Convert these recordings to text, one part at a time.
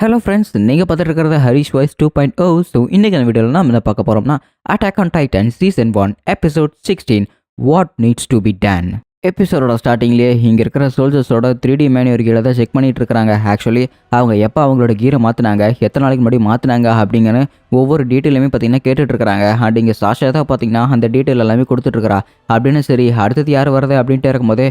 Hello friends, நீங்கள் பார்த்துட்டு இருக்கிறது ஹரிஷ் வாய்ஸ் 2.0. ஸோ இன்றைக்கான வீடியோவில் நம்ம என்ன பார்க்க போகிறோம்னா attack on Titan season 1 episode 16 what needs to be done. எபிசோடோட ஸ்டார்டிங்லேயே இங்கே இருக்கிற சோல்ஜர்ஸோட 3D மேனுவரிகளை தான் செக் பண்ணிட்டு இருக்கிறாங்க. ஆக்சுவலி அவங்க எப்போ அவங்களோட கீரை மாற்றினாங்க, எத்தனை நாளைக்கு முன்னாடி மாற்றினாங்க அப்படிங்கிற ஒவ்வொரு டீட்டெயிலுமே பார்த்தீங்கன்னா கேட்டுட்டு இருக்கிறாங்க. அண்ட் இங்கே சாஷா தான் பார்த்தீங்கன்னா அந்த டீட்டெயில் எல்லாமே கொடுத்துட்ருக்கிறா. அப்படின்னு சரி அடுத்தது யார் வருது அப்படின்ட்டு இருக்கும்போதே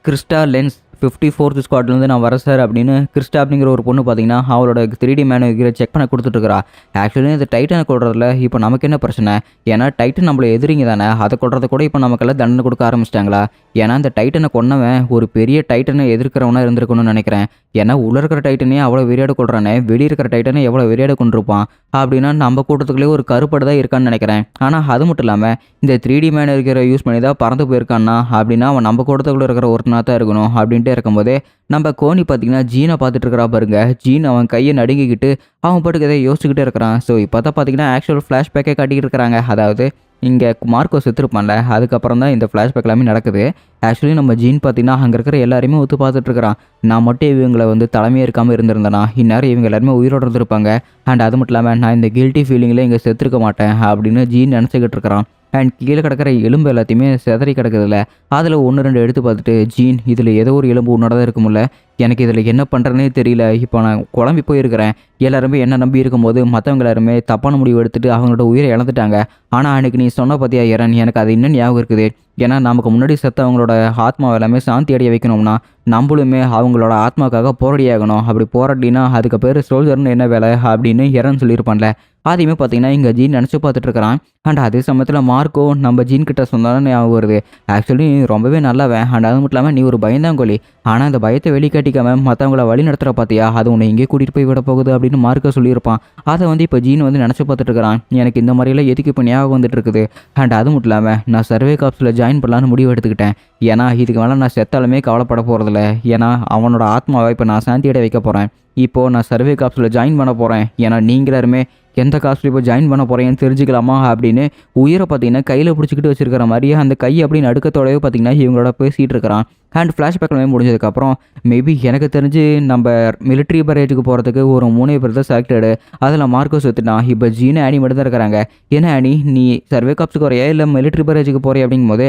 கிறிஸ்டா லென்ஸ் 54th ஸ்குவாட்லேருந்து நான் வரேன் சார் அப்படின்னு கிறிஸ்டா அப்படிங்கிற ஒரு பொண்ணு பார்த்தீங்கன்னா அவளோட 3D மேனுவரை செக் பண்ண கொடுத்துட்ருக்கா. ஆக்சுவலி இந்த டைட்டனை கொடுறதுல இப்போ நமக்கு என்ன பிரச்சனை? ஏன்னா டைட்டன் நம்மளை எதிரிங்க தானே, அதை கொடுறத கூட இப்போ நமக்கெல்லாம் தண்டனை கொடுக்க ஆரம்பிச்சிட்டாங்களா? ஏன்னா இந்த டைட்டனை கொன்னவன் ஒரு பெரிய டைட்டனை எதிர்க்கிறவனா இருந்திருக்கணும்னு நினைக்கிறேன். ஏன்னா உள்ள இருக்கிற டைட்டனே அவ்வளோ வெறியாட கொள்றானே, வெளியே இருக்கிற டைட்டனை எவ்வளோ வெறியாட கொண்டிருப்பான் அப்படின்னா நம்ம கூட்டத்துக்குள்ளே ஒரு கருப்படு தான் இருக்கான்னு நினைக்கிறேன். ஆனால் அது மட்டும் இல்லாமல் இந்த 3D மேனுவரை யூஸ் பண்ணி தான் பறந்து போயிருக்கான்னா அப்படின்னா அவன் நம்ம கூட்டத்துக்குள்ளே இருக்கிற ஒருத்தனா தான் இருக்கணும். அப்படின்ட்டு இருக்கும்போதே நம்ம கோனி பார்த்தீங்கன்னா ஜீனை பார்த்துட்டு இருக்கிறா பாருங்க. ஜீன் அவன் கையை நடுங்கிக்கிட்டு அவன் பாட்டுக்கு எதை யோசிச்சுக்கிட்டே இருக்கிறான். ஸோ இப்போ தான் பார்த்தீங்கன்னா ஆக்சுவல் ஃப்ளாஷ்பேக்கே காட்டிக்கிட்டு இருக்கிறாங்க. அதாவது இங்கே மார்க்கோ செத்துருப்பான்ல, அதுக்கப்புறம் தான் இந்த ஃப்ளாஷ்பேக் எல்லாமே நடக்குது. ஆக்சுவலி நம்ம ஜீன் பார்த்தீங்கன்னா அங்கே இருக்கிற எல்லாருமே ஒத்து பார்த்துட்டு இருக்கிறான். நான் மட்டும் இவங்களை தலைமையாக இருக்காமல் இருந்திருந்தேனா இந்நேரம் இவங்க எல்லாருமே உயிரோடு இருந்திருப்பாங்க. அண்ட் அது மட்டும் இல்லாமல் நான் இந்த கில்ட்டி ஃபீலிங்கில் இங்கே செத்துருக்க மாட்டேன் அப்படின்னு ஜீன் நினச்சிக்கிட்டு இருக்கிறான். அண்ட் கீழே கிடக்கிற எலும்பு எல்லாத்தையுமே செதறி கிடக்குதுல்ல, அதில் 1-2 எடுத்து பார்த்துட்டு ஜீன் இதில் ஏதோ ஒரு எலும்பு உன்னோட தான் இருக்கும்ல, எனக்கு இதில் என்ன பண்ணுறேன்னே தெரியல, இப்போ நான் குழம்பி போயிருக்கிறேன். எல்லாருமே என்ன நம்பி இருக்கும்போது மற்றவங்க எல்லாருமே தப்பான முடிவு எடுத்துகிட்டு அவங்களோட உயிரை இழந்துட்டாங்க. ஆனால் அன்றைக்கி நீ சொன்ன பார்த்தியா எரன், எனக்கு அது இன்னும் ஞாபகம் இருக்குது. ஏன்னா நமக்கு முன்னாடி செத்தவங்களோட ஆத்மாவை எல்லாமே சாந்தி அடைய வைக்கணும்னா நம்மளுமே அவங்களோட ஆத்மாக்காக போராடியாகணும். அப்படி போராடினா அதுக்கு பேர் சோல்ஜர்னு என்ன வேலை அப்படின்னு எரன் சொல்லியிருப்பான்ல. அதையுமே பார்த்தீங்கன்னா இங்கே ஜீன் நினச்சி பார்த்துட்டு இருக்கிறான். அண்ட் அதே சமயத்தில் மார்க்கோ நம்ம ஜீன் கிட்ட சொன்னாலும் ஞாபகம் வருது. ஆக்சுவலி நீ ரொம்பவே நல்லவன், அண்ட் அது மட்டும் இல்லாமல் நீ ஒரு பயந்தாங்கோலி. ஆனால் அந்த பயத்தை வெளிக்காட்டிக்காம மற்றவங்கள வழி நடத்துகிற பார்த்தியா, அது உன்னை எங்கேயே கூட்டிகிட்டு போய் விட போகுது அப்படின்னு மார்க்கோ சொல்லியிருப்பான். அதை இப்போ ஜீன் நினச்சி பார்த்துட்டு இருக்கிறான். எனக்கு இந்த மாதிரிலாம் எதுக்கு இப்போ ஞாபகம் வந்துட்டு இருக்குது. அண்ட் அது மட்டும் இல்லாமல் நான் சர்வே காப்ஸில் ஜாயின் பண்ணலான்னு முடிவு எடுத்துக்கிட்டேன். ஏன்னா இதுக்கு மேலே நான் செத்தாலுமே கவலைப்பட போகிறதில்ல. ஏன்னா அவனோட ஆத்மாவை இப்போ நான் சாந்தியடை வைக்க போகிறேன். இப்போது நான் சர்வே காப்ஸில் ஜாயின் பண்ண போகிறேன். ஏன்னா நீங்கள் எல்லாருமே எந்த காஸ்ட்ல இப்போ ஜாயின் பண்ண போகிறேன்னு தெரிஞ்சுக்கலாமா அப்படின்னு உயிரை பார்த்தீங்கன்னா கையில் பிடிச்சிக்கிட்டு வச்சிருக்கிற மாதிரியே அந்த கை அப்படின்னு நடுக்கத்தோடவே பார்த்தீங்கன்னா இவங்களோட பேசிகிட்டு இருக்கிறான். அண்ட் ஃப்ளாஷ்பேக்லாமே முடிஞ்சதுக்கப்புறம் மேபி எனக்கு தெரிஞ்சு நம்ம மிலிட்ரி பரேஜுக்கு போகிறதுக்கு ஒரு 3 பேர் தான் செலக்டடு. அதில் மார்க்கோ செத்துட்டான். இப்போ ஜீனு ஆனி மட்டும் தான் இருக்கிறாங்க. ஏன்னா ஆனி நீ சர்வே காப்ஸுக்கு வரையா இல்லை மிலிட்ரி பரேஜுக்கு போறியா அப்படிங்கும் போது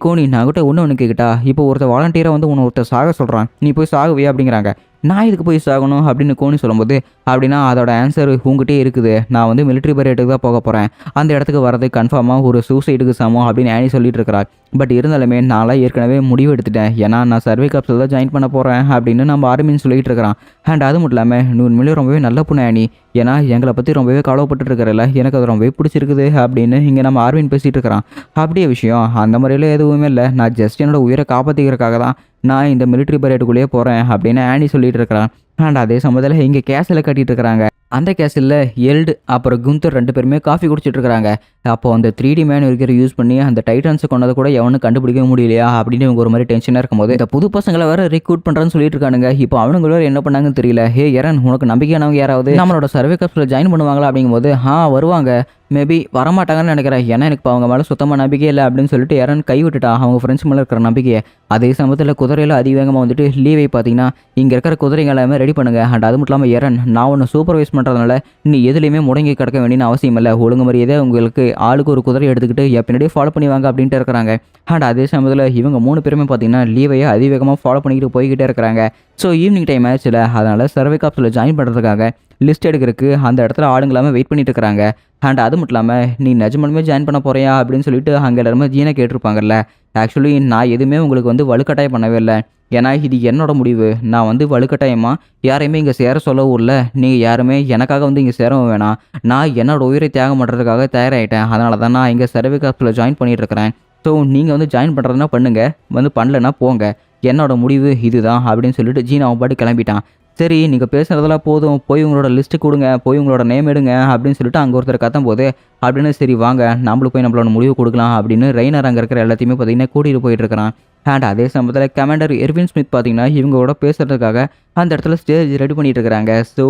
கோனி நான் கிட்ட ஒன்று கேட்கிட்டா, இப்போ ஒருத்தர் வாலண்டியராக உன்னை ஒருத்தர் சாக சொல்கிறான், நீ போய் சாகுவியா அப்படிங்கிறாங்க. நான் இதுக்கு போய் சாகணும் அப்படின்னு கோனி சொல்லும்போது அப்படின்னா அதோட ஆன்சர் உங்ககிட்டே இருக்குது, நான் மிலிட்ரி பரேட்டுக்கு தான் போக போகிறேன், அந்த இடத்துக்கு வரது கன்ஃபார்மாக ஒரு சூசைடுக்கு சமம் அப்படின்னு ஆனி சொல்லிட்டு இருக்கிறார். பட் இருந்தாலுமே நான்லாம் ஏற்கனவே முடிவு எடுத்துட்டேன். ஏன்னா நான் சர்வே காப்ஸில் தான் ஜாயின் பண்ண போகிறேன் அப்படின்னு நம்ம ஆர்மின்னு சொல்லிட்டு இருக்கிறான். அண்ட் அது மட்டும் இல்லாமல் நீ உண்மையிலேயே ரொம்பவே நல்ல பொண்ணு ஆனி, ஏன்னா எங்களை பற்றி ரொம்பவே கவலைப்பட்டு இருக்கிறல, எனக்கு அது ரொம்பவே பிடிச்சிருக்குது அப்படின்னு இங்கே நம்ம ஆர்மின் பேசிகிட்டு இருக்கிறான். அப்படியே விஷயம் அந்த மாதிரிலாம் எதுவுமே இல்லை, நான் ஜஸ்ட் என்னோட உயிரை காப்பாற்றிக்கிறதுக்காக தான் நான் இந்த மிலிட்ரி பரேட்டுக்குள்ளேயே போகிறேன் அப்படின்னு ஆனி சொல்லிட்டு இருக்கிறான். அண்ட் அதே சமயத்தில் இங்கே கேஸில் கட்டிகிட்டு இருக்கிறாங்க. அந்த கேஸில் எல்டு அப்புறம் குந்தர் 2 பேருமே காஃபி குடிச்சிட்டு இருக்கிறாங்க. அப்போ அந்த 3D மேனுவரை யூஸ் பண்ணி அந்த டைட்டன்ஸை கொண்டதை கூட எவனும் கண்டுபிடிக்க முடியலையா அப்படின்னு இவங்க ஒரு மாதிரி டென்ஷனாக இருக்கும்போது இந்த புது பசங்களை வேறு ரெக்ரூட் பண்ணுறேன்னு சொல்லிட்டு இருக்கானுங்க. இப்போ அவனுங்க வேறு என்ன பண்ணாங்கன்னு தெரியல. ஹே எரன், உனக்கு நம்பிக்கையானவங்க யாராவது நம்மளோட சர்வே காப்ஸில் ஜாயின் பண்ணுவாங்களா அப்படிங்கும்போது வருவாங்க, மேபி வரமாட்டாங்கன்னு நினைக்கிறேன். ஏன்னா எனக்கு அவங்க மேலே சுத்தமாக நம்பிக்கை இல்லை அப்படின்னு சொல்லிட்டு எரன் கை விட்டுட்டா அவங்க ஃப்ரெண்ட்ஸ் மேலே இருக்கிற நம்பிக்கையை. அதே சமயத்தில் குதிரையில் அதிவேகமாக லீவை பார்த்தீங்கன்னா இங்கே இருக்கிற குதிரைங்க எல்லாமே ரெடி பண்ணுங்க. அண்ட் அது மட்டும் இல்லாமல் எரன், நான் ஒன்று சூப்பர்வைஸ் பண்ணுறதுனால நீ எதுலேயுமே முடங்கி கிடக்க வேண்டிய அவசியம் இல்லை. ஒழுங்கு மாதிரியே உங்களுக்கு ஆளுக்கு ஒரு குதிரை எடுத்துக்கிட்டு பின்னாடியே ஃபாலோ பண்ணுவாங்க அப்படின்ட்டு இருக்கிறாங்க. அண்ட் அதே சமயத்தில் இவங்க 3 பேருமே பார்த்தீங்கன்னா லீவையை அதிவேகமாக ஃபாலோ பண்ணிக்கிட்டு போய்கிட்டே இருக்கிறாங்க. ஸோ ஈவினிங் டைம் ஆச்சுல, அதனால் சர்வே காப்ஸில் ஜாயின் பண்ணுறதுக்காக லிஸ்ட் எடுக்கிறதுக்கு அந்த இடத்துல ஆளுங்களாமே வெயிட் பண்ணிட்டு இருக்கிறாங்க. அண்ட் அது மட்டும் இல்லாமல் நீ நிஜமாலுமே ஜாயின் பண்ண போறியா அப்படின்னு சொல்லிட்டு அங்கே எல்லாருமே ஜீனை கேட்டிருப்பாங்கல்ல. ஆக்சுவலி நான் எதுவுமே உங்களுக்கு வலுக்கட்டாயம் பண்ணவே இல்லை. ஏன்னா இது என்னோட முடிவு. நான் வலுக்கட்டாயமாக யாரையுமே இங்கே சேர சொல்லவும் இல்லை, நீங்கள் யாருமே எனக்காக இங்கே சேரவும் வேணாம். நான் என்னோட உயிரை தியாகம் பண்ணுறதுக்காக தயாராகிட்டேன். அதனால தான் நான் இங்கே சர்வே காப்ஸில் ஜாயின் பண்ணிட்டு இருக்கிறேன். ஸோ நீங்கள் ஜாயின் பண்ணுறதுனா பண்ணுங்கள், பண்ணலைன்னா போங்க, என்னோட முடிவு இதுதான் அப்படின்னு சொல்லிட்டு ஜீன் அவன் பாட்டு கிளம்பிட்டான். சரி நீங்கள் பேசுகிறதெல்லாம் போதும், போய் உங்களோட லிஸ்ட்டு கொடுங்க, போய் உங்களோட நேம் எடுங்க அப்படின்னு சொல்லிட்டு அங்கே ஒருத்தர் கத்தும் போது அப்படின்னு சரி வாங்க நம்மளுக்கு போய் நம்மளோட முடிவு கொடுக்கலாம் அப்படின்னு ரெய்னர் அங்கே இருக்கிற எல்லாத்தையுமே பார்த்தீங்கன்னா கூட்டிகிட்டு போயிட்டு இருக்கிறான். அண்ட் அதே சமயத்தில் கமாண்டர் எர்வின் ஸ்மித் பார்த்தீங்கன்னா இவங்களோட பேசுகிறதுக்காக அந்த இடத்துல ஸ்டேஜ் ரெடி பண்ணிட்டு இருக்கிறாங்க. ஸோ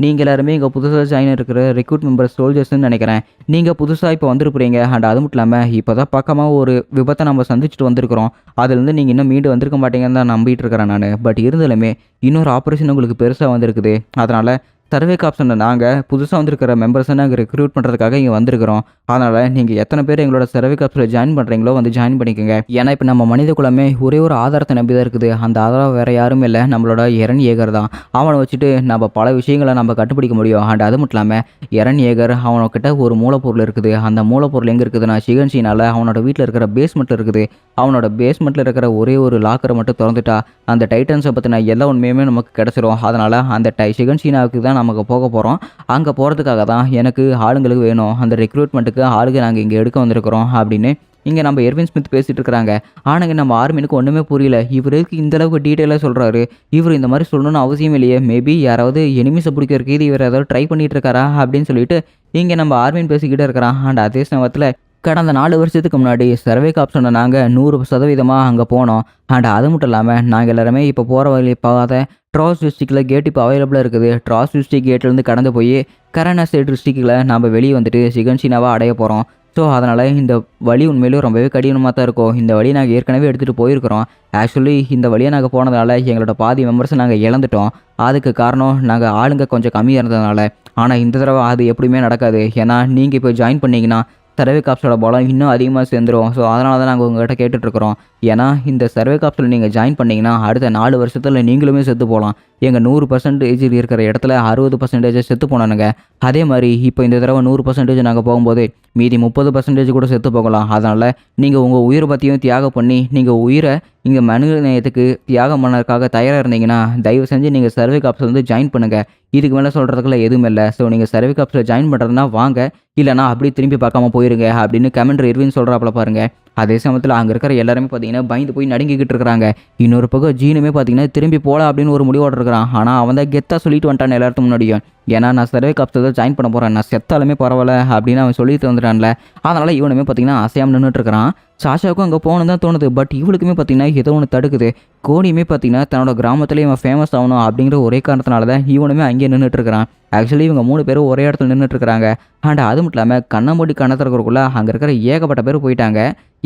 நீங்கள் எல்லாருமே இங்கே புதுசாக ஜாயின் இருக்கிற ரெக்ரூட் மெம்பர் சோல்ஜர்ஸ்ன்னு நினைக்கிறேன். நீங்கள் புதுசாக இப்போ வந்துருப்பீங்க. அண்ட் அது மட்டும் இல்லாமல் இப்போ தான் பக்கமாக ஒரு விபத்தை நம்ம சந்திச்சுட்டு வந்திருக்கிறோம். அதுலேருந்து நீங்கள் இன்னும் மீண்டு வந்திருக்க மாட்டீங்கன்னு தான் நம்பிட்டு இருக்கிறேன் நான். பட் இருந்தாலுமே இன்னொரு ஆப்ரேஷன் உங்களுக்கு பெருசாக வந்திருக்குது. அதனால் சர்வே காப்ஸனை நாங்கள் புதுசாக வந்திருக்கிற மெம்பர்ஸை நாங்கள் ரெக்ரூட் பண்ணுறதுக்காக இங்கே வந்திருக்கிறோம். அதனால் நீங்கள் எத்தனை பேர் எங்களோட சர்வே காப்ஸில் ஜாயின் பண்ணுறீங்களோ வந்து ஜாயின் பண்ணிக்கோங்க. ஏன்னா இப்போ நம்ம மனித குலமே ஒரே ஒரு ஆதாரத்தை நம்பி தான் இருக்குது. அந்த ஆதாரம் வேறு யாரும் இல்லை, நம்மளோட எரன் ஏகர் தான். அவனை வச்சுட்டு நம்ம பல விஷயங்களை நம்ம கண்டுபிடிக்க முடியும். அண்ட் அது மட்டும் இல்லாமல் எரன் ஏகர் அவனக்கிட்ட ஒரு மூலப்பொருள் இருக்குது. அந்த மூலப்பொருள் எங்கே இருக்குதுன்னா ஷிகன்ஷினால் அவனோட வீட்டில் இருக்கிற பேஸ்மெண்ட்டில் இருக்குது. அவனோட பேஸ்மெண்ட்டில் இருக்கிற ஒரே ஒரு லாக்கரை மட்டும் திறந்துட்டா அந்த டைட்டன்ஸை பற்றின எல்லா உண்மையுமே நமக்கு கிடச்சிரும். அதனால் அந்த ஷிகன்ஷினாவுக்கு தான் நமக்கு போக போகிறோம். அங்கே போகிறதுக்காக தான் எனக்கு ஆளுங்களுக்கு வேணும், அந்த ரெக்ரூட்மெண்ட்டுக்கு ஆளுங்க நாங்கள் இங்கே எடுக்க வந்திருக்கிறோம் அப்படின்னு இங்கே நம்ம எர்வின் ஸ்மித் பேசிகிட்டு இருக்கிறாங்க. ஆனால் நம்ம ஆர்மினுக்கு ஒன்றுமே புரியல. இவருக்கு இந்தளவுக்கு டீட்டெயிலாக சொல்கிறாரு. இவர் இந்த மாதிரி சொல்லணும்னு அவசியம் இல்லையே, மேபி யாராவது எனிமிஸை பிடிக்கிறதுக்கு இது இவர் ஏதாவது ட்ரை பண்ணிகிட்டு இருக்காரா அப்படின்னு சொல்லிட்டு இங்கே நம்ம ஆர்மின் பேசிக்கிட்டே இருக்கிறான். அண்ட் அதே சமயத்தில் கடந்த 4 வருஷத்துக்கு முன்னாடி சர்வே காப்ஸனை நாங்கள் 100% அங்கே போனோம். அண்ட் அது மட்டும் இல்லாமல் நாங்கள் எல்லாருமே இப்போ போகிற வழி பார்த்த ட்ராஸ் டிஸ்ட்ரிக்டில் கேட் இப்போ அவைலபிளாக இருக்குது. ட்ராஸ் டிஸ்ட்ரிக் கேட்லேருந்து கடந்து போய் கரானா ஸ்டேட் டிஸ்ட்ரிக்டில் நம்ம வெளியே வந்துட்டு ஷிகன்ஷினாவாக அடைய போகிறோம். ஸோ அதனால் இந்த வழி உண்மையிலேயும் ரொம்பவே கடினமாக தான் இருக்கும். இந்த வழி நாங்கள் ஏற்கனவே எடுத்துகிட்டு போயிருக்கிறோம். ஆக்சுவலி இந்த வழியை நாங்கள் போனதால எங்களோட பாதி மெம்பர்ஸை நாங்கள் இழந்துட்டோம். அதுக்கு காரணம் நாங்கள் ஆளுங்க கொஞ்சம் கம்மியாக இருந்ததுனால. ஆனால் இந்த தடவை அது எப்படியுமே நடக்காது. ஏன்னா நீங்கள் இப்போ ஜாயின் பண்ணிங்கன்னா சர்வே காப்ஸோட பலம் இன்னும் அதிகமாக சேர்ந்துடும். ஸோ அதனால தான் நாங்கள் உங்கள்கிட்ட கேட்டுட்ருக்குறோம். ஏன்னா இந்த சர்வே காப்ஸில் நீங்கள் ஜாயின் பண்ணிங்கன்னா அடுத்த 4 வருஷத்தில் நீங்களுமே செத்து போகலாம். எங்கள் 100% இருக்கிற இடத்துல 60% செத்து போனானுங்க. அதே மாதிரி இப்போ இந்த தடவை 100% நாங்கள் போகும்போது மீதி 30% கூட செத்து போகலாம். அதனால் நீங்கள் உங்கள் உயிரை பற்றியும் தியாகம் பண்ணி நீங்கள் உயிரை இங்கே மனித நேயத்துக்கு தியாகம் பண்ணறதுக்காக தயாராக இருந்தீங்கன்னா தயவு செஞ்சு நீங்கள் சர்வே காப்ஸில் வந்து ஜாயின் பண்ணுங்கள். இதுக்கு மேலே சொல்கிறதுக்குள்ள எதுவும் இல்லை. ஸோ நீங்கள் சர்வே காப்ஸில் ஜாயின் பண்ணுறதுனா வாங்க, இல்லைனா அப்படியே திரும்பி பார்க்காம போயிருங்க அப்படின்னு கமெண்டர் எர்வின் சொல்கிறாப்புல பாருங்கள். அதே சமயத்தில் அங்கே இருக்கிற எல்லாருமே பார்த்தீங்கன்னா பயந்து போய் நடுங்கிக்கிட்டு இருக்கிறாங்க. இன்னொரு பக்கம் ஜீனுமே பார்த்தீங்கன்னா திரும்பி போகலாம் அப்படின்னு ஒரு முடிவோடு இருக்கிறான். ஆனால் அவன் தான் கெத்தாக சொல்லிட்டு வந்துட்டான் எல்லாத்துக்கும் முன்னாடியும். ஏன்னா நான் சர்வே காப்ஸில் தான் ஜாயின் பண்ண போகிறேன், நான் செத்தாலுமே பரவாயில்ல அப்படின்னு அவன் சொல்லிட்டு வந்துட்டான்ல. அதனால் இவனுமே பார்த்தீங்கன்னா அசையாமல் நின்றுட்டு இருக்கிறான். சாஷாவுக்கும் அங்கே போகணும் தான் தோணுது. பட் இவளுக்குமே பார்த்தீங்கன்னா ஏதோ ஒன்று தடுக்குது. கோனியுமே பார்த்தீங்கன்னா தன்னோட கிராமத்துலேயே இவன் ஃபேமஸ் ஆகணும் அப்படிங்கிற ஒரே காரணத்தினால தான் இவனுமே அங்கேயே நின்றுட்டு இருக்கிறான். ஆக்சுவலி இவங்க 3 பேரும் ஒரே இடத்துல நின்றுட்டு இருக்கிறாங்க. அண்ட் அது மட்டும் இல்லாமல் கண்ணமூடி கண்ணத்திறக்குள்ள அங்கே இருக்கிற ஏகப்பட்ட பேர் போயிட்டாங்க.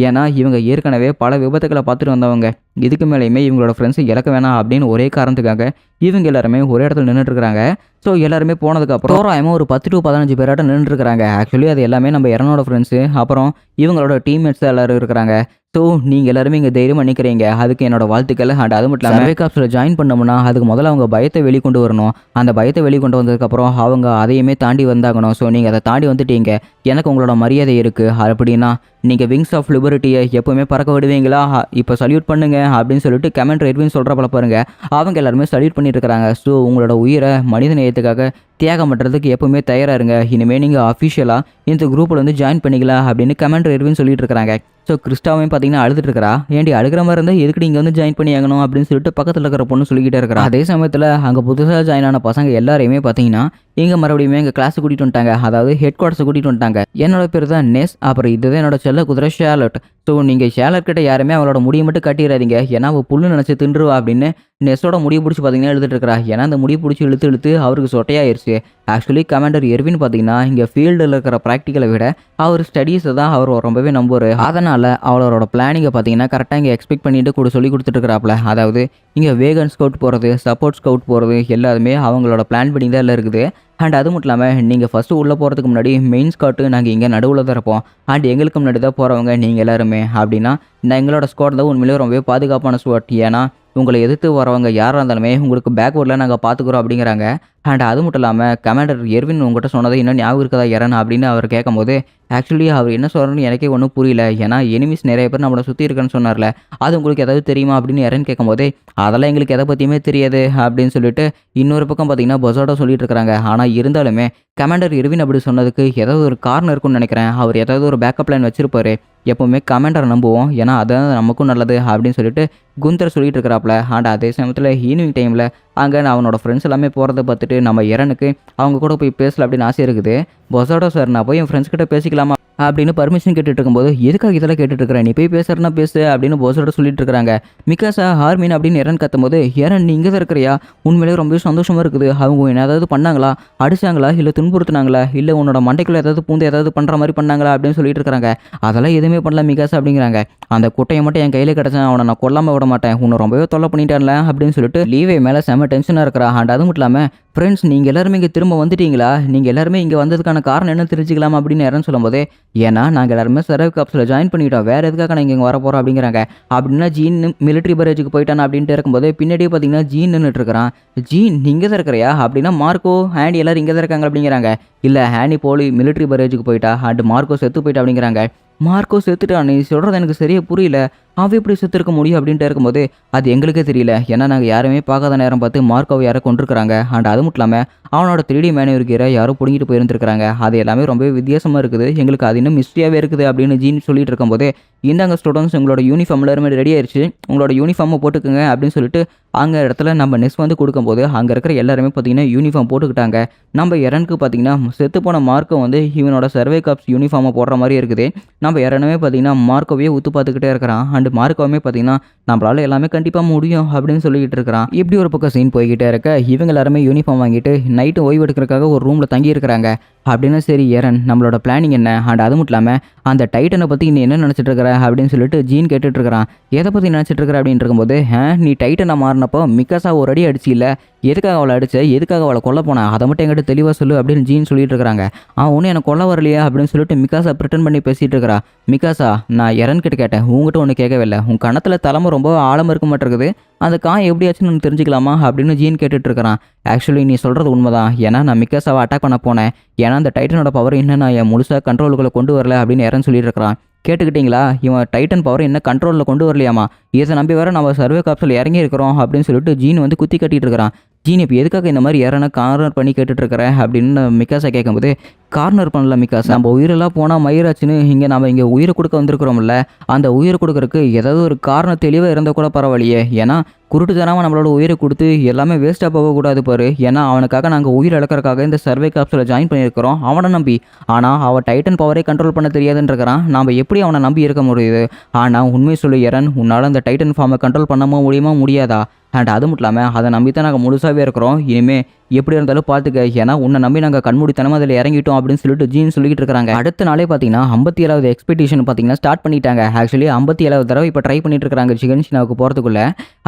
ஏன்னா இவங்க ஏற்கனவே பல விபத்துக்களை பார்த்துட்டு வந்தவங்க. இதுக்கு மேலேயுமே இவங்களோட ஃப்ரெண்ட்ஸை இழக்க வேணாம் அப்படின்னு ஒரே காரணத்துக்காக இவங்க எல்லாருமே ஒரே இடத்துல நின்றுட்டு இருக்கிறாங்க. ஸோ எல்லாருமே போனதுக்கப்புறம் தோராயமாக ஒரு 10 to 15 பேராட்ட நின்றுருக்கிறாங்க. ஆக்சுவலி அது எல்லாமே நம்ம எரனோட ஃப்ரெண்ட்ஸு, அப்புறம் இவங்களோட டீம்மேட்ஸ் எல்லோரும் இருக்கிறாங்க. ஸோ நீங்கள் எல்லாருமே இங்கே தைரியமாக நிற்கிறீங்க, அதுக்கு என்னோட வாழ்த்துக்கள். அண்ட் அது மட்டும் இல்லாமல் சர்வே காப்ஸில் ஜாயின் பண்ணோம்னா அதுக்கு முதல்ல அவங்க பயத்தை வெளிக்கொண்டு வரணும். அந்த பயத்தை வெளிக்கொண்டு வந்ததுக்கப்புறம் அவங்க அதையுமே தாண்டி வந்தாகணும். ஸோ நீங்கள் அதை தாண்டி வந்துட்டீங்க, எனக்கு உங்களோட மரியாதை இருக்குது. அப்படின்னா நீங்கள் விங்ஸ் ஆஃப் லிபர்ட்டியை எப்போவுமே பறக்க விடுவீங்களா, இப்போ சல்யூட் பண்ணுங்க அப்படின்னு சொல்லிட்டு கமெண்ட் எட்வின் சொல்கிறப்பல பாருங்கள். அவங்க எல்லாருமே சல்யூட் பண்ணிட்டு இருக்கிறாங்க. ஸோ உங்களோட உயிரை மனித நேயத்துக்காக தியாகம் பண்ணுறதுக்கு எப்போவுமே தயாராக இருங்க. இனிமேல் நீங்கள் அஃபிஷியலாக இந்த குரூப்பில் வந்து ஜாயின் பண்ணிக்கலாம் அப்படின்னு கமெண்ட் எட்வின் சொல்லிட்டு இருக்கிறாங்க. ஸோ கிறிஸ்டாவையும் பார்த்தீங்கன்னா அழுதுட்டு இருக்கிறா. ஏன்டி அழுகிற மாதிரி இருந்தால் எதுக்கு நீங்கள் வந்து ஜாயின் பண்ணி ஆகணும் அப்படின்னு சொல்லிட்டு பக்கத்தில் இருக்கிற பொண்ணு சொல்லிக்கிட்டே இருக்கிறா. அதே சமயத்தில் அங்கே புதுசாக ஜாயின் ஆன பசங்க எல்லாரையுமே பார்த்தீங்கன்னா இங்கே மறுபடியும் எங்கள் கிளாஸை கூட்டிகிட்டு வந்துட்டாங்க. அதாவது ஹெட் குவார்ட்டர்ஸை கூட்டிகிட்டு வந்துட்டாங்க. என்னோட பேர் தான் நெஸ், அப்புறம் இதுதான் என்னோட செல்ல குதிரை ஷேலட். ஸோ நீங்கள் ஷேலட் கிட்ட யாருமே அவளோட முடியை மட்டும் கட்டிடாதீங்க, ஏன்னா அவள் புல்லு நினச்சி தின்றுவா அப்படின்னு நெஸ்ஸோட முடியை பிடிச்சி பார்த்தீங்கன்னா எழுதிட்டு இருக்கிறா. ஏன்னா அந்த முடியை பிடிச்சி இழுத்து அவருக்கு சொட்டையாயிருச்சு. ஆக்சுவலி கமாண்டர் எர்வின் பார்த்தீங்கன்னா இங்கே ஃபீல்டில் இருக்கிற ப்ராக்டிக்கலை விட அவர் ஸ்டடீஸை தான் அவர் ரொம்பவே நம்புவார். அதனால் அவளோட பிளானிங்கை பார்த்தீங்கன்னா கரெக்டாக இங்கே எக்ஸ்பெக்ட் பண்ணிட்டு கூட சொல்லி கொடுத்துட்டு இருக்கிறாப்புல. அதாவது இங்கே வேகன் ஸ்கவுட் போகிறது, சப்போர்ட் ஸ்கவுட் போகிறது எல்லாருமே அவங்களோட பிளான் பண்ணி தான் இருக்குது. அண்ட் அது மட்டும் இல்லாமல் நீங்கள் ஃபஸ்ட்டு உள்ளே போகிறதுக்கு முன்னாடி மெயின் ஸ்காட்டு நாங்கள் இங்கே நடுவில் தான் இருப்போம். அண்ட் எங்களுக்கு முன்னாடி தான் போகிறவங்க நீங்கள் எல்லாருமே. அப்படின்னா நான் எங்களோட ஸ்குவாட் தான் உண்மையிலேயே ரொம்பவே பாதுகாப்பான ஸ்குவாட். ஏன்னா உங்களை எதிர்த்து வரவங்க யாராக இருந்தாலுமே உங்களுக்கு பேக்வேர்டில் நாங்கள் பார்த்துக்குறோம் அப்படிங்கிறாங்க. அண்ட் அது மட்டும் இல்லாமல் கமாண்டர் எர்வின் உங்கள்கிட்ட சொன்னதை இன்னும் ஞாபகம் இருக்கதா எரன் அப்படின்னு அவர் கேட்கும்போது ஆக்சுவலி அவர் என்ன சொல்கிறேன்னு எனக்கே ஒன்றும் புரியல. ஏன்னா எனிமிஸ் நிறைய பேர் நம்மளை சுற்றி இருக்குன்னு சொன்னார்ல, அது உங்களுக்கு ஏதாவது தெரியுமா அப்படின்னு எரன் கேட்கும்போது அதெல்லாம் எங்களுக்கு எதை பற்றியுமே தெரியாது அப்படின்னு சொல்லிட்டு இன்னொரு பக்கம் பார்த்தீங்கன்னா பொசோட சொல்லிட்டு இருக்கிறாங்க. ஆனால் இருந்தாலுமே கமாண்டர் எர்வின் அப்படி சொன்னதுக்கு ஏதாவது ஒரு காரணம் இருக்குன்னு நினைக்கிறேன். அவர் ஏதாவது ஒரு பேக்கப் பிளான் வச்சிருப்பாரு. எப்போவுமே கமாண்டரை நம்புவோம், ஏன்னா அதான் நமக்கும் நல்லது அப்படின்னு சொல்லிட்டு குந்தர் சொல்லிட்டு இருக்கிறாப்புல. அண்ட் அதே சமயத்தில் ஈவினிங் டைமில் அங்கே அவனோட ஃப்ரெண்ட்ஸ் எல்லாமே போகிறத பார்த்துட்டு நம்ம எரனுக்கு அவங்க கூட போய் பேசல அப்படின்னு ஆசை இருக்குது. பொசோடோ சார் நான் போய் என் ஃப்ரெண்ட்ஸ் கிட்ட பேசிக்கலாமா அப்படின்னு பர்மிஷன் கேட்டுட்டு இருக்கும்போது எதுக்காக இதெல்லாம் கேட்டுட்டு இருக்கிற, நீ போய் பேசுறனா பேசு அப்படின்னு போஸோட சொல்லிட்டு இருக்காங்க. மிகாசா ஆர்மின் அப்படின்னு எரன் கத்தும்போது, எரன் நீ இங்கே தான் இருக்கிறியா, உண்மையிலே ரொம்ப சந்தோஷமா இருக்குது. அவங்க என்ன ஏதாவது பண்ணாங்களா, அடிச்சாங்களா, இல்லை துன்புறுத்தினாங்களா, இல்லை உன்னோட மண்டைக்குள்ள ஏதாவது பூந்து ஏதாவது பண்ற மாதிரி பண்ணாங்களா அப்படின்னு சொல்லிட்டு இருக்காங்க. அதெல்லாம் எதுவுமே பண்ணல மிகாசா அப்படிங்கிறாங்க. அந்த குட்டையை மட்டும் என் கையில கிடைச்சேன், அவனை நான் கொல்லாம விட மாட்டேன், உன்னை ரொம்பவே தொல்லை பண்ணிட்டான்ல அப்படின்னு சொல்லிட்டு லீவே மேலே செம டென்ஷனாக இருக்கிறா. அண்ட் அது மட்டும் இல்லாமல் ஃப்ரெண்ட்ஸ் நீங்கள் எல்லாருமே இங்கே திரும்ப வந்துட்டீங்களா, நீங்கள் எல்லாருமே இங்கே வந்ததுக்கான காரணம் என்ன தெரிஞ்சுக்கலாம் அப்படின்னு யாரும் சொல்லும்போது, ஏன்னா நாங்கள் எல்லாருமே சர்வை காப்ஸில் ஜாயின் பண்ணிட்டோம், வேறு எதுக்காக நாங்கள் இங்கே வர போகிறோம் அப்படிங்கிறாங்க. அப்படின்னா ஜீன் மிலிட்ரி பரேஜுக்கு போயிட்டான் அப்படின்ட்டு இருக்கும்போது பின்னாடியே பார்த்தீங்கன்னா ஜீன் நின்றுட்டு இருக்கிறான். ஜீன் நீங்கள் தான் இருக்கிறியா அப்படின்னா, மார்க்கோ ஹேண்டி எல்லாரும் இங்கே தான் இருக்காங்க அப்படிங்கிறாங்க. இல்லை ஹேண்டி போலி மிலிட்ரி பரேஜுக்கு போயிட்டா, அண்ட் மார்க்கோ செத்து போயிட்டா அப்படிங்கிறாங்க. மார்க்கோ செத்துட்டான், நீ சொல்கிறது எனக்கு சரியாக புரியல, அவன் எப்படி செத்துருக்க முடியும் அப்படின்ட்டு இருக்கும்போது, அது எங்களுக்கே தெரியல, ஏன்னா நாங்கள் யாருமே பார்க்காத நேரம் பார்த்து மார்க்கோவை யாரை கொண்டிருக்கிறாங்க. அண்ட் அது மட்டும் இல்லாமல் அவனோட 3D மேனுவர் கீரை யாரோ பிடிங்கிட்டு போயிருந்துருக்காங்க. அது எல்லாமே ரொம்பவே வித்தியாசமாக இருக்குது, எங்களுக்கு அது இன்னும் மிஸ்ட்ரியாகவே இருக்குது அப்படின்னு ஜீன் சொல்லிட்டு இருக்கும்போது, இந்தாங்க ஸ்டூடெண்ட்ஸ் உங்களோட யூனிஃபார்ம் எல்லாருமே ரெடி ஆயிடுச்சு, உங்களோட யூனிஃபார்மை போட்டுக்குங்க அப்படின்னு சொல்லிட்டு அங்கே இடத்துல நம்ம நெஸ் வந்து கொடுக்கும்போது அங்கே இருக்கிற எல்லாருமே பார்த்தீங்கன்னா யூனிஃபார்ம் போட்டுக்கிட்டாங்க. நம்ம எரனுக்கு பார்த்தீங்கன்னா செத்து போன மார்க்கோ வந்து இவனோட சர்வே காப்ஸ் யூனிஃபார்மை போடுற மாதிரி இருக்குது. நம்ம எரனுமே பார்த்தீங்கன்னா மார்க்கோவே உத்து பார்த்துக்கிட்டே இருக்கிறான். அண்ட் மார்க்கோவே பார்த்தீங்கன்னா நம்மளால எல்லாமே கண்டிப்பாக முடியும் அப்படின்னு சொல்லிக்கிட்டு இருக்கிறான். இப்படி ஒரு பக்கம் சீன் போய்கிட்டே இருக்க இவங்க எல்லாருமே யூனிஃபார்ம் வாங்கிட்டு நைட்டு ஓய்வு எடுக்கிறதுக்காக ஒரு ரூமில் தங்கி இருக்கிறாங்க. அப்படின்னா சரி எரன் நம்மளோட பிளானிங் என்ன, அண்ட் அது மட்டும் இல்லாமல் அந்த டைட்டனை பற்றி நீ என்ன நினச்சிட்டு இருக்கிற அப்படின்னு சொல்லிட்டு ஜீன் கேட்டுட்டு இருக்கிறான். எதை பற்றி நினச்சிட்டு இருக்கிற அப்படின்னு இருக்கும்போது, நீ டைட்டனை மாறினப்போ மிகாசா ஒரு அடி அடிச்சு இல்லை, எதுக்காக அவளை அடிச்ச, எதுக்காக அவளை கொல்ல போனேன், அதை மட்டும் என்கிட்ட தெளிவாக சொல்லு அப்படின்னு ஜீன் சொல்லிட்டு இருக்கிறாங்க. அவன் ஒன்றும் எனக்கு கொல்ல வரலையா அப்படின்னு சொல்லிட்டு மிகாசா ப்ரிட்டன் பண்ணி பேசிகிட்டு இருக்கிறா. மிகாசா நான் எரன் கிட்ட கேட்டேன், உங்ககிட்ட ஒன்று கேட்கவே இல்லை, உன் கணத்தில் தலைமை ரொம்ப ஆழம் இருக்க மாட்டேங்குது, அந்த காயம் எப்படியாச்சுன்னு ஒன்று தெரிஞ்சுக்கலாமா அப்படின்னு ஜீன் கேட்டுட்டு இருக்கிறான். ஆக்சுவலி நீ சொல்கிறது உண்மைதான், ஏன்னா நான் மிகாசாவை அட்டாக் பண்ண போனேன், ஏன்னா அந்த டைட்டனோட பவர் என்ன நான் என் முழுசாக கண்ட்ரோலுக்குள்ளே கொண்டு வரல அப்படின்னு எரன் சொல்லிட்டு இருக்கிறான். கேட்டுக்கிட்டீங்களா, இவன் டைட்டன் பவர் என்ன கண்ட்ரோலில் கொண்டு வரலையாமா, இதை நம்பி வேற நம்ம சர்வே காப்ஸில் இறங்கி இருக்கிறோம் அப்படின்னு சொல்லிட்டு ஜீன் வந்து குத்தி கட்டிட்டு இருக்கிறான். ஜீன் இப்போ எதுக்காக இந்த மாதிரி யாரனா கார்னர் பண்ணி கேட்டுட்டு இருக்கிற அப்படின்னு மிகாசா கேட்கும்போது, கார்னர் பண்ணல மிகாசா, நம்ம உயிரெல்லாம் போனால் மயிராச்சுன்னு நம்ம இங்கே உயிரை கொடுக்க வந்திருக்கிறோம்ல, அந்த உயிரை கொடுக்கறதுக்கு ஏதாவது ஒரு காரணம் தெளிவாக இருந்தால் கூட பரவாயில்லையே, ஏன்னா குருட்டுத்தனமாக நம்மளோட உயிரை கொடுத்து எல்லாமே வேஸ்ட்டாக போகக்கூடாது பாரு, ஏன்னா அவனுக்காக நாங்கள் உயிர் இழக்கிறதுக்காக இந்த சர்வே காப்ஸில் ஜாயின் பண்ணியிருக்கிறோம் அவனை நம்பி, ஆனால் அவன் டைட்டன் பவரே கண்ட்ரோல் பண்ண தெரியாதுன்றான், நாம் எப்படி அவனை நம்பி இருக்க முடியுது, ஆனால் உண்மை சொல்லு எரன், உன்னால் அந்த டைட்டன் ஃபார்மை கண்ட்ரோல் பண்ணாமல் முடியாதா, அண்ட் அது மட்டும் இல்லாமல் அதை நம்பி தான் நாங்கள் முழுசாகவே இருக்கிறோம், இனிமேல் எப்படி இருந்தாலும் பார்த்துக்க, ஏன்னா உன்னை நம்பி நாங்கள் கண்மூடித்தனமாக அதில் இறங்கிட்டோம் அப்படின்னு சொல்லிட்டு ஜீன் சொல்லிட்டு இருக்காங்க. அடுத்த நாளே பார்த்தீங்கன்னா 57வது எக்ஸ்பெடிஷன் பார்த்தீங்கன்னா ஸ்டார்ட் பண்ணிட்டாங்க. ஆக்சுவலி 57வது தடவை இப்போ ட்ரை பண்ணிட்டு இருக்காங்க சிகன்ஷினாவுக்கு போகிறதுக்குள்ள.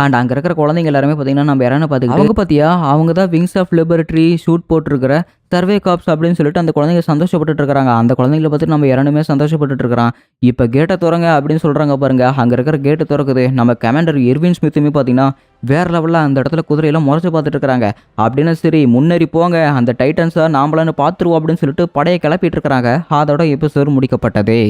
அண்ட் அங்கே இருக்கிற குழந்தைங்க எல்லாருமே பார்த்தீங்கன்னா நம்ம யாரான பார்த்துக்கிட்டு அவங்க பார்த்தியா, அவங்க தான் விங்ஸ் ஆஃப் லிபர்ட்டி ஷூட் போட்டிருக்கிற சர்வே காப்ஸ் அப்படின்னு சொல்லிட்டு அந்த குழந்தைங்க சந்தோஷப்பட்டு இருக்காங்க. அந்த குழந்தைங்களை பார்த்து நம்ம யாருமே சந்தோஷப்பட்டு இருக்கிறான். இப்போ கேட்டை திறங்க அப்படின்னு சொல்கிறாங்க பாருங்க, அங்கே இருக்கிற கேட்டு திறக்குது. நம்ம கமாண்டர் எர்வின் ஸ்மித்துமே பார்த்தீங்கன்னா வேற லெவலில் அந்த இடத்துல குதிரையெல்லாம் முறைச்சு பார்த்துட்டு இருக்கிறாங்க. அப்படின்னு சரி முன்னேறி போங்க, அந்த டைட்டன்ஸை நாம்பளான்னு பார்த்துருவோம் அப்படின்னு சொல்லிட்டு படையை கிளப்பிட்டு இருக்கிறாங்க. அதோட எபிசோட் முடிக்கப்பட்டதே.